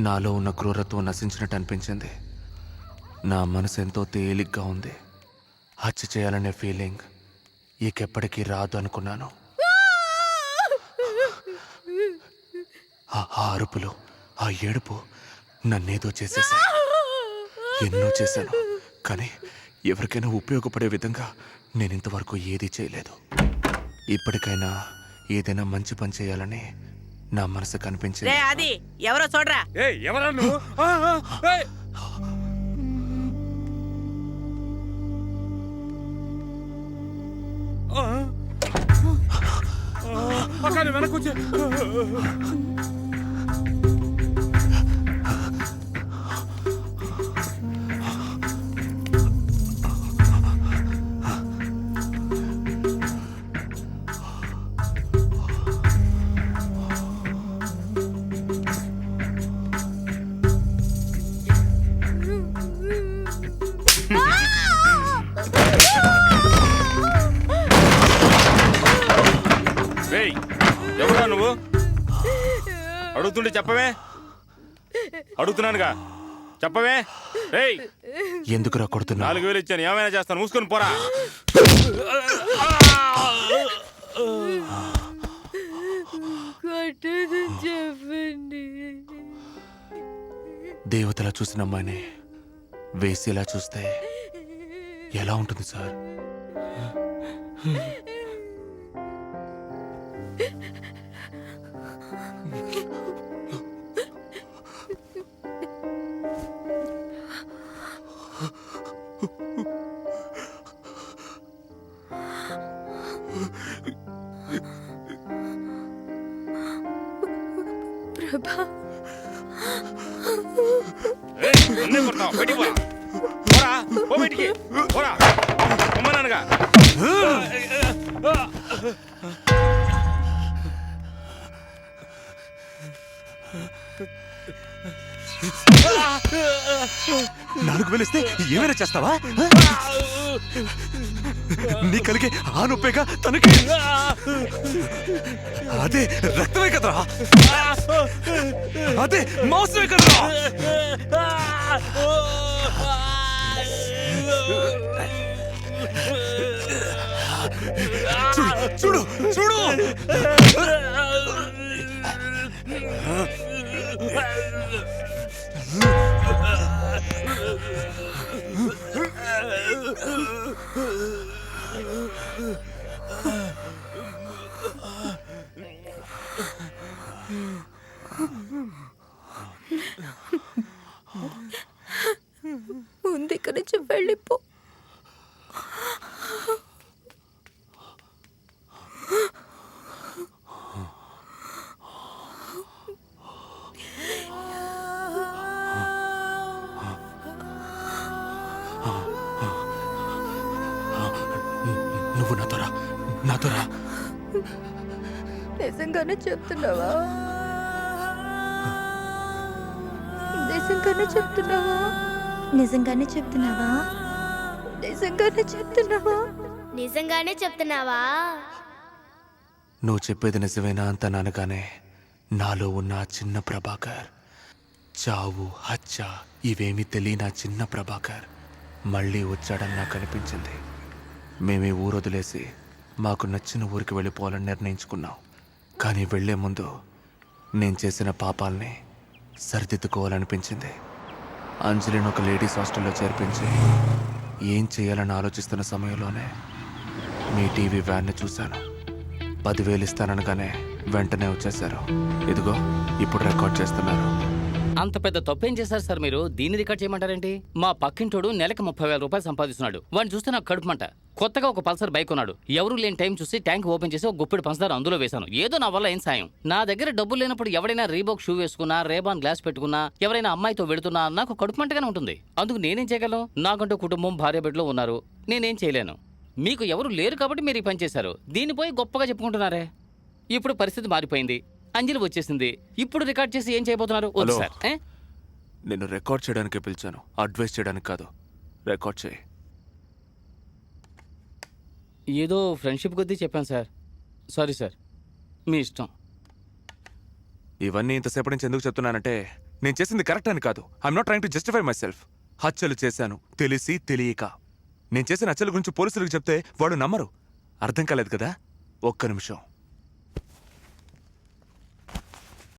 నాలో ఉన్న క్రూరత్వం నశించినట్టు అనిపించింది. నా మనసు ఎంతో తేలిగ్గా ఉంది. హత్య చేయాలనే ఫీలింగ్ ఇకెప్పటికీ రాదు అనుకున్నాను. ఆ అరుపులు, ఆ ఏడుపు నన్నేదో చేసేసాయి. ఎన్నో చేశాను, కానీ ఎవరికైనా ఉపయోగపడే విధంగా నేను ఇంతవరకు ఏదీ చేయలేదు. ఇప్పటికైనా ఏదైనా మంచి పని చేయాలని నా మనసు కనిపించింది. అది ఎవరో చూడరా. ఎవరా నువ్వు? వెనకొచ్చే ఎవరా నువ్వు? అడుగుతుంటే చెప్పవే. అడుగుతున్నానుగా, చెప్పవే. ఎందుకురా కొడుతున్నా? 4000 ఇచ్చాను, ఏమైనా చేస్తాను, మూసుకొని పోరా. చెప్పండి. దేవతలా చూసిన అమ్మాయిని వేసేలా చూస్తే ఎలా ఉంటుంది సార్? ప్రభా, నాలుగు వేలిస్తే ఏమైనా చేస్తావా? నీ కలిగే ఆ నొప్పేగా తనకి. అదే రక్తమే కదరా, అదే మాంసమే కదరా. చూడు చూడు, ముందు ఇక్కడి నుంచి వెళ్ళిపో. నువ్వు నాతో రా. నిజంగానే చెప్తున్నావా? నిజంగానే చెప్తున్నావా? నిజంగానే చెప్తున్నావా? నిజంగానే చెప్తున్నావా? నిజంగానే చెప్తున్నావా? నువ్వు చెప్పేది నిజమేనా అంత నానగానే నాలో ఉన్న ఆ చిన్న ప్రభాకర్, చావు హత్య ఇవేమీ తెలియని ఆ చిన్న ప్రభాకర్ మళ్ళీ వచ్చాడని నాకు అనిపించింది. మేమే ఊరు వదిలేసి మాకు నచ్చిన ఊరికి వెళ్ళిపోవాలని నిర్ణయించుకున్నాం. కానీ వెళ్లే ముందు నేను చేసిన పాపాలని సరిదిద్దుకోవాలనిపించింది. అంజలిని ఒక లేడీస్ హాస్టల్లో చేర్పించి ఏం చేయాలని ఆలోచిస్తున్న సమయంలోనే మీ టీవీ వ్యాన్ని చూశాను. 10,000 ఇస్తాననగానే వెంటనే వచ్చేశారు. ఇదిగో ఇప్పుడు రికార్డ్ చేస్తున్నారు. అంత పెద్ద తప్పేం చేశారు సార్ మీరు? దీన్ని రికార్డ్ చేయమంటారేంటి? మా పక్కింటోడు నెలకు 30,000 రూపాయలు సంపాదిస్తున్నాడు. వాడిని చూస్తే నాకు కడుపుమంట. కొత్తగా ఒక పల్సర్ బైక్ ఉన్నాడు. ఎవరూ లేని టైం చూసి ట్యాంక్ ఓపెన్ చేసి ఒక గుప్పెడు పంచదార అందులో వేశాను. ఏదో నా వల్ల ఏం సాయం. నా దగ్గర డబ్బులు లేనప్పుడు ఎవరైనా రీబోక్ షూ వేసుకున్నా, రేబాన్ గ్లాస్ పెట్టుకున్నా, ఎవరైనా అమ్మాయితో వెళుతున్నా నాకు కడుపుమంటగానే ఉంటుంది. అందుకు నేనేం చేయగలను? నాకంటూ కుటుంబం, భార్య బిడ్డలు ఉన్నారు. నేనేం చేయలేను. మీకు ఎవరు లేరు కాబట్టి మీరు ఈ పని చేశారు. దీన్ని పోయి గొప్పగా చెప్పుకుంటున్నారే. ఇప్పుడు పరిస్థితి మారిపోయింది. అంజలి వచ్చేసింది. ఇప్పుడు రికార్డ్ చేసి ఏం చేయబోతున్నారు? నేను రికార్డ్ చేయడానికి పిలిచాను, అడ్వైస్ చేయడానికి కాదు. రికార్డ్ చేయి. ఏదో ఫ్రెండ్షిప్ కొద్దీ చెప్పాను సార్. సారీ సార్, మీ ఇష్టం. ఇవన్నీ ఇంతసేపటి నుంచి ఎందుకు చెప్తున్నానంటే నేను చేసింది కరెక్ట్ అని కాదు. I'm not trying to justify my self. హత్యలు చేశాను తెలిసి తెలియక. నేను చేసిన హత్యల గురించి పోలీసులకు చెప్తే వాళ్ళు నమ్మరు. అర్థం కాలేదు కదా? ఒక్క నిమిషం.